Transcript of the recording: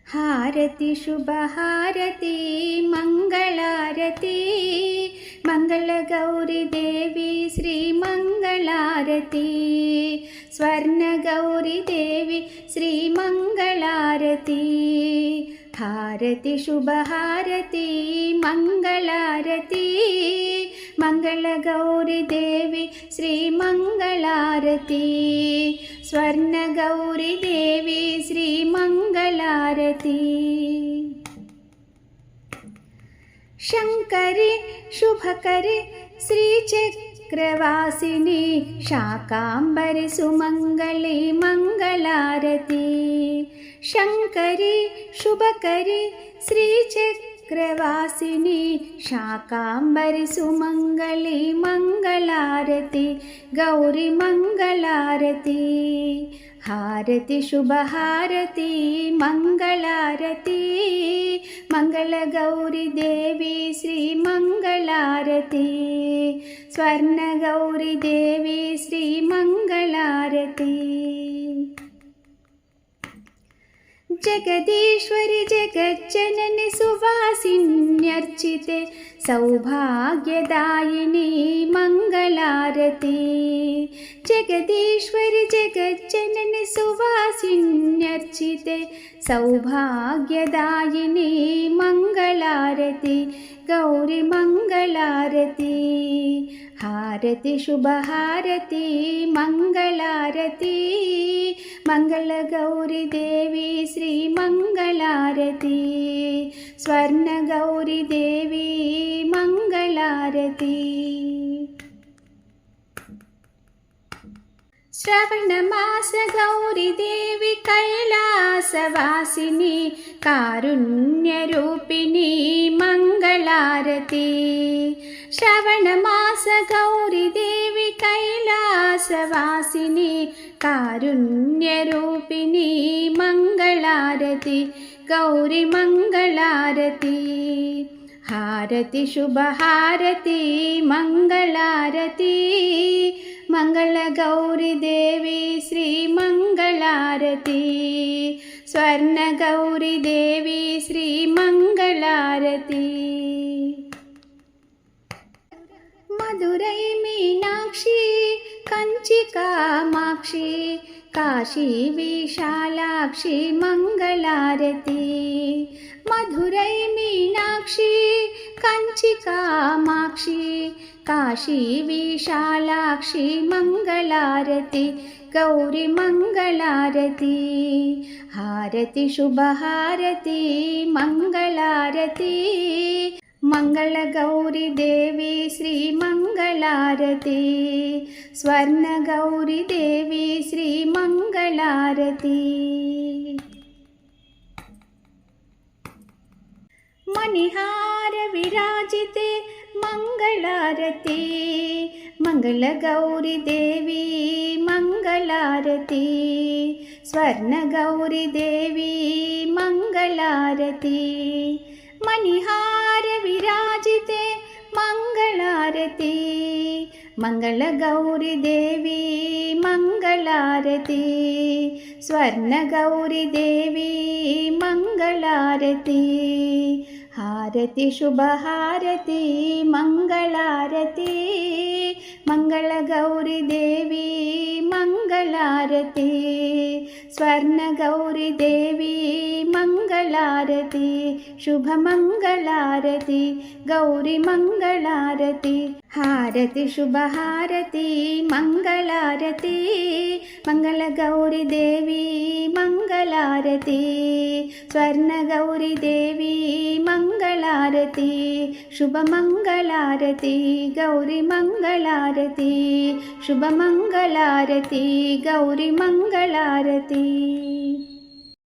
हारति शुभहारति मंगलारति मंगलगौरी Devi Shri मंगलारति Swarnagauri Devi Shri मंगलारति हारति शुभहारति मंगलारति मंगलगौरी Devi Shri मंगलारति Swarnagauri Devi Shri मंगलारति Shankari शुभकरी श्रीचक्रवासिनी शाकांबरी सुमंगली मंगलारति Shankari शुभकरी श्रीचक्रवासिनी शाकांबरी सुमंगली मंगलारति Gauri मंगलारति हारति शुभहारति मंगलारति मंगलगौरी Devi Shri मंगलारति Swarnagauri Devi Shri मंगलारति Jagadishwari जगज्जननी सुवासिन्यर्चिते सौभाग्यदायिनी मंगलारति Jagadishwari जगज्जननी सुवासिन्यर्चिते सौभाग्यदायिनी मंगलारति Gauri मंगलारति हारति शुभहारति मंगलारति मंगलगौरी Devi Shri मंगलारति Swarnagauri Devi मंगलारति श्रवणमास Gauri Devi कैलासवासिनी कारुण्यरूपिणी मंगलारति श्रवणमास Gauri Devi कैलासवासिनी कारुण्यरूपिणी मंगलारति Gauri मंगलारति हारति शुभहारति मंगलारति मंगलगौरी Devi Shri मंगलारति Swarnagauri Devi Shri मंगलारति Madurai Meenakshi Kanchi Kamakshi Kashi Vishalakshi मंगलारति Madurai Meenakshi Kanchi Kamakshi Kashi Vishalakshi मंगलारति Gauri मंगलारति हारति शुभहारति मंगलारति मंगलगौरी Devi Shri मंगलारति Swarnagauri Devi Shri मंगलारति Manihar विराजिते मंगलारति मंगलगौरी Devi मंगलारति Swarnagauri Devi मंगलारति Manihar विराजिते मंगलारति मंगलगौरी Devi मंगलारति Swarnagauri Devi मंगलारति हारति शुभहारति मंगलारति मंगलगौरी Devi मंगलारति Swarnagauri Devi मंगलारति शुभमंगलारति Gauri मंगलारति हारति शुभहारति मंगलारति मंगलगौरी Devi मंगलारति Swarnagauri Devi मंगलारति शुभमंगलारति Gauri मंगलारति शुभमंगलारति Gauri मंगलारति।